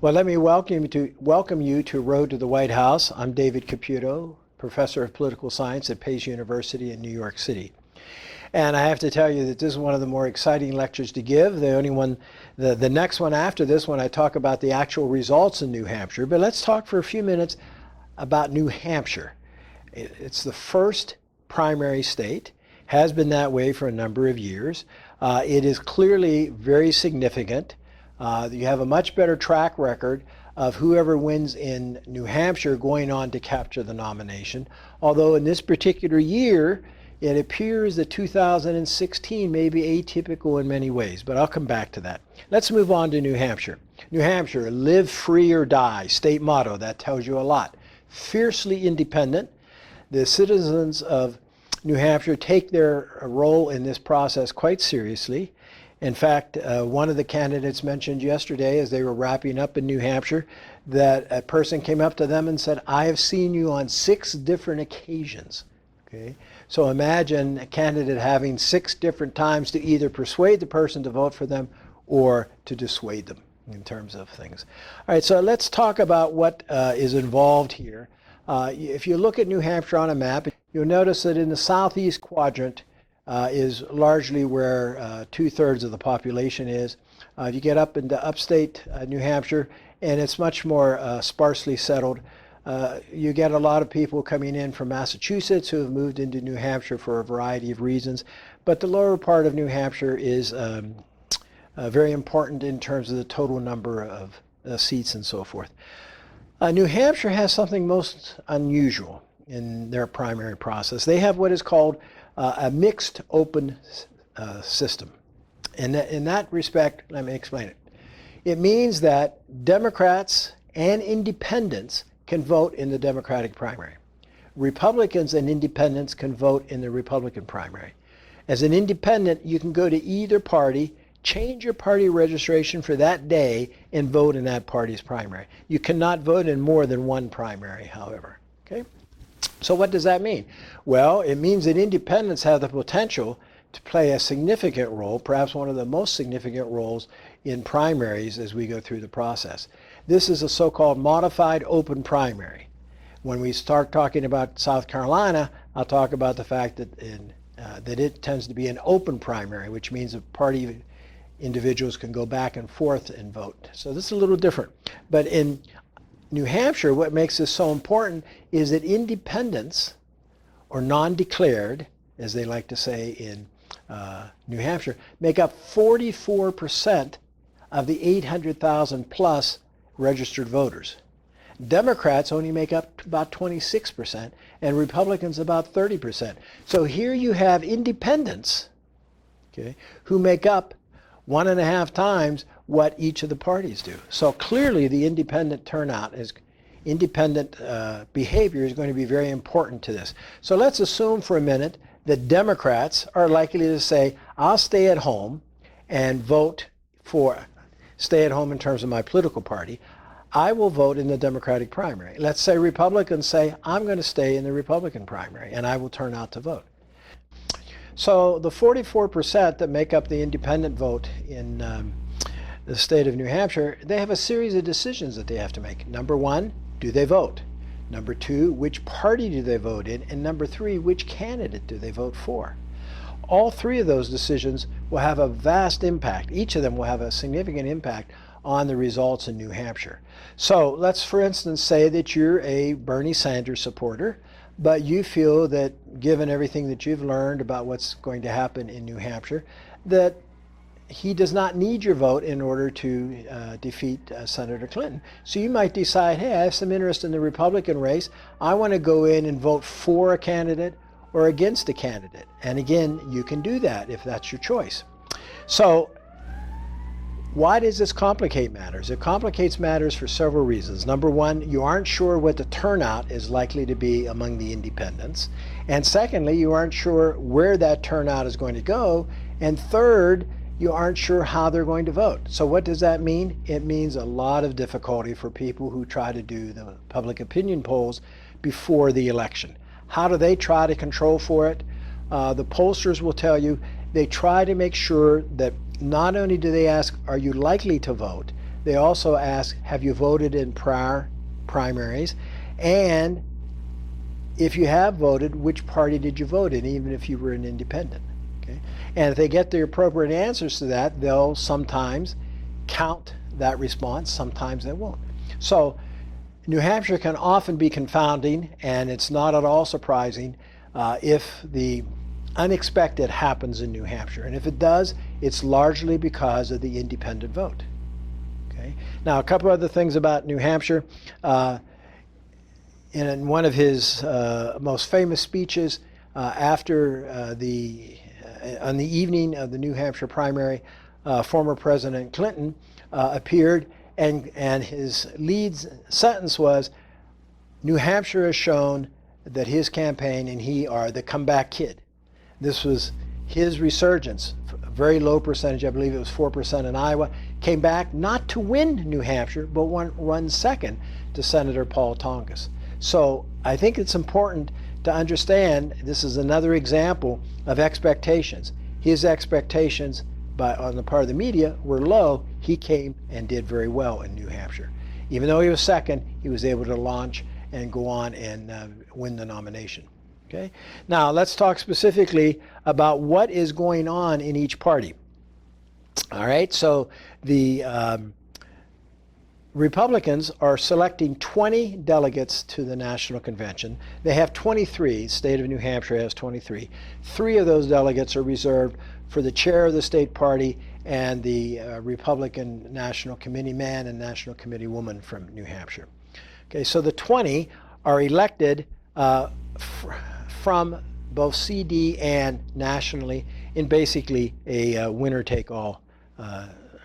Well, let me welcome you to Road to the White House. I'm David Caputo, professor of political science at Pace University in New York City. And I have to tell you that this is one of the more exciting lectures to give. The next one after this one, I talk about the actual results in New Hampshire. But let's talk for a few minutes about New Hampshire. It's the first primary state, has been that way for a number of years. It is clearly very significant. You have a much better track record of whoever wins in New Hampshire going on to capture the nomination. Although in this particular year, it appears that 2016 may be atypical in many ways, but I'll come back to that. Let's move on to New Hampshire. New Hampshire, live free or die, state motto. That tells you a lot. Fiercely independent. The citizens of New Hampshire take their role in this process quite seriously. In fact, one of the candidates mentioned yesterday as they were wrapping up in New Hampshire that a person came up to them and said, I have seen you on 6 different occasions. Okay? So imagine a candidate having 6 different times to either persuade the person to vote for them or to dissuade them in terms of things. All right, so let's talk about what is involved here. If you look at New Hampshire on a map, you'll notice that in the southeast quadrant is largely where 2/3 of the population is. You get up into upstate New Hampshire, and it's much more sparsely settled. You get a lot of people coming in from Massachusetts who have moved into New Hampshire for a variety of reasons. But the lower part of New Hampshire is very important in terms of the total number of seats and so forth. New Hampshire has something most unusual in their primary process. They have what is called a mixed open system. And in that respect, let me explain it. It means that Democrats and independents can vote in the Democratic primary. Republicans and independents can vote in the Republican primary. As an independent, you can go to either party, change your party registration for that day, and vote in that party's primary. You cannot vote in more than one primary, however. Okay? So what does that mean? Well, it means that independents have the potential to play a significant role, perhaps one of the most significant roles in primaries as we go through the process. This is a so-called modified open primary. When we start talking about South Carolina, I'll talk about the fact that that it tends to be an open primary, which means that party individuals can go back and forth and vote. So this is a little different. But in New Hampshire, what makes this so important is that independents, or non-declared, as they like to say in New Hampshire, make up 44% of the 800,000 plus registered voters. Democrats only make up about 26%, and Republicans about 30%. So here you have independents, okay, who make up 1.5 times what each of the parties do. So clearly the independent behavior is going to be very important to this. So let's assume for a minute that Democrats are likely to say, I'll stay at home and vote for, stay at home in terms of my political party. I will vote in the Democratic primary. Let's say Republicans say, I'm going to stay in the Republican primary and I will turn out to vote. So the 44% that make up the independent vote in the state of New Hampshire, they have a series of decisions that they have to make. Number 1, do they vote? Number 2, which party do they vote in? And number 3, which candidate do they vote for? All 3 of those decisions will have a vast impact. Each of them will have a significant impact on the results in New Hampshire. So let's, for instance, say that you're a Bernie Sanders supporter, but you feel that given everything that you've learned about what's going to happen in New Hampshire, that he does not need your vote in order to defeat Senator Clinton. So you might decide, hey, I have some interest in the Republican race. I want to go in and vote for a candidate or against a candidate. And again, you can do that if that's your choice. So why does this complicate matters? It complicates matters for several reasons. Number 1, you aren't sure what the turnout is likely to be among the independents. And secondly, you aren't sure where that turnout is going to go. And third, you aren't sure how they're going to vote. So what does that mean? It means a lot of difficulty for people who try to do the public opinion polls before the election. How do they try to control for it? The pollsters will tell you they try to make sure that not only do they ask, are you likely to vote, They also ask, have you voted in prior primaries? And if you have voted, which party did you vote in, even if you were an independent? Okay? And if they get the appropriate answers to that, they'll sometimes count that response, sometimes they won't. So New Hampshire can often be confounding, and it's not at all surprising if the unexpected happens in New Hampshire. And if it does, it's largely because of the independent vote. Okay? Now, a couple other things about New Hampshire. In one of his most famous speeches after on the evening of the New Hampshire primary, former President Clinton appeared, and his lead sentence was, New Hampshire has shown that his campaign and he are the comeback kid. This was his resurgence, a very low percentage, I believe it was 4% in Iowa, came back not to win New Hampshire, but run second to Senator Paul Tonkus. So I think it's important to understand this is another example of expectations. His expectations on the part of the media were low. He came and did very well in New Hampshire. Even though he was second, he was able to launch and go on and win the nomination. Okay? Now let's talk specifically about what is going on in each party. All right, so the Republicans are selecting 20 delegates to the National Convention. They have 23. The state of New Hampshire has 23. 3 of those delegates are reserved for the chair of the state party and the Republican National Committee man and National Committee woman from New Hampshire. Okay, so the 20 are elected from both CD and nationally in basically a winner-take-all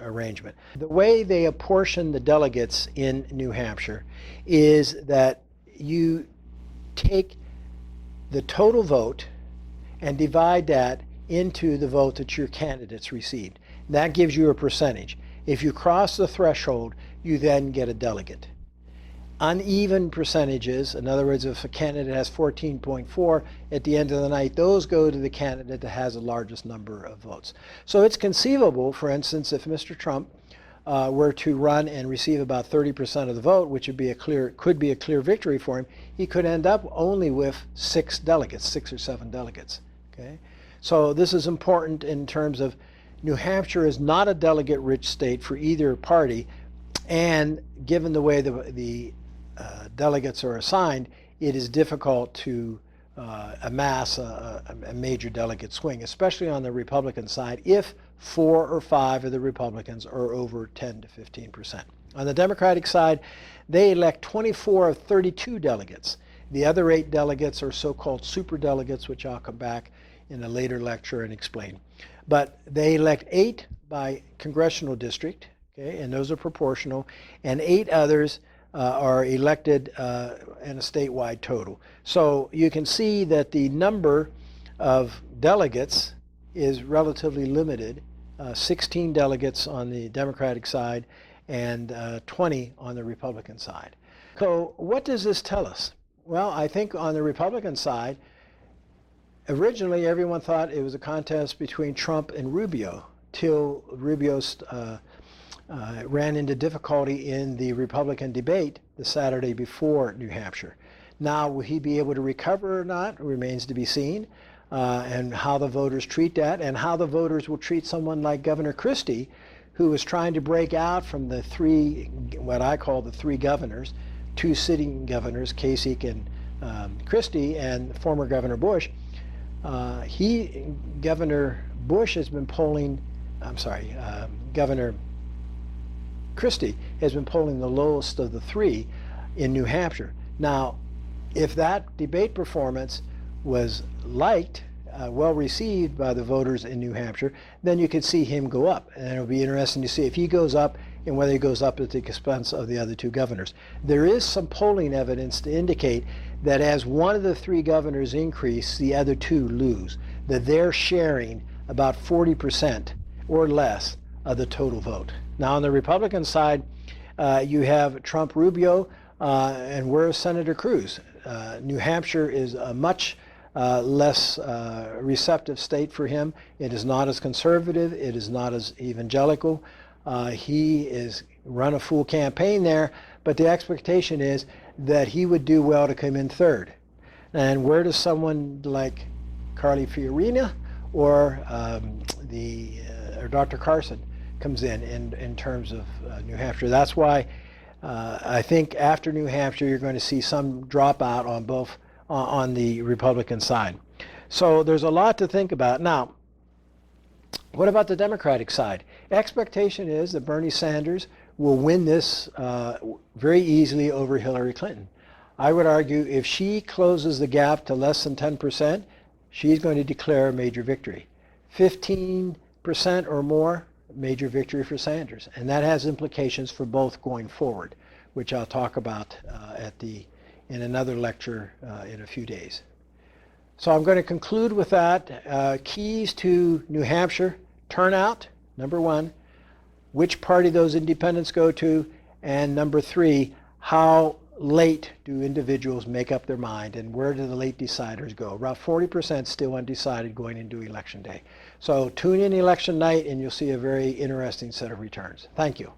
arrangement. The way they apportion the delegates in New Hampshire is that you take the total vote and divide that into the vote that your candidates received. That gives you a percentage. If you cross the threshold, you then get a delegate. Uneven percentages, in other words, if a candidate has 14.4 at the end of the night, those go to the candidate that has the largest number of votes. So it's conceivable, for instance, if Mr. Trump were to run and receive about 30% of the vote, which would be could be a clear victory for him, he could end up only with 6 or 7 delegates. Okay? So this is important in terms of New Hampshire is not a delegate-rich state for either party, and given the way the delegates are assigned, it is difficult to amass a major delegate swing, especially on the Republican side, if 4 or 5 of the Republicans are over 10 to 15%. On the Democratic side, they elect 24 of 32 delegates. The other 8 delegates are so-called superdelegates, which I'll come back in a later lecture and explain. But they elect 8 by congressional district, okay, and those are proportional, and 8 others are elected in a statewide total. So you can see that the number of delegates is relatively limited, 16 delegates on the Democratic side and 20 on the Republican side. So what does this tell us? Well, I think on the Republican side, originally everyone thought it was a contest between Trump and Rubio, till Rubio ran into difficulty in the Republican debate the Saturday before New Hampshire. Now, will he be able to recover or not remains to be seen, and how the voters treat that, and how the voters will treat someone like Governor Christie, who is trying to break out from the 3, what I call the 3 governors, 2 sitting governors, Kasich and Christie, and former Governor Bush. Governor Bush has been polling, Governor Christie has been polling the lowest of the 3 in New Hampshire. Now, if that debate performance was liked, well received by the voters in New Hampshire, then you could see him go up. And it'll be interesting to see if he goes up and whether he goes up at the expense of the other 2 governors. There is some polling evidence to indicate that as one of the 3 governors increase, the other 2 lose, that they're sharing about 40% or less of the total vote. Now on the Republican side, you have Trump, Rubio, and where's Senator Cruz? New Hampshire is a much less receptive state for him. It is not as conservative. It is not as evangelical. He is run a full campaign there, but the expectation is that he would do well to come in third. And where does someone like Carly Fiorina or or Dr. Carson comes in terms of New Hampshire? That's why I think after New Hampshire, you're going to see some dropout on both on the Republican side. So there's a lot to think about. Now, what about the Democratic side? Expectation is that Bernie Sanders will win this very easily over Hillary Clinton. I would argue if she closes the gap to less than 10%, she's going to declare a major victory. 15% or more, major victory for Sanders. And that has implications for both going forward, which I'll talk about in another lecture in a few days. So I'm going to conclude with that. Keys to New Hampshire: turnout, number one, which party those independents go to, and number three, how late do individuals make up their mind, and where do the late deciders go? About 40% still undecided going into election day. So tune in election night and you'll see a very interesting set of returns. Thank you.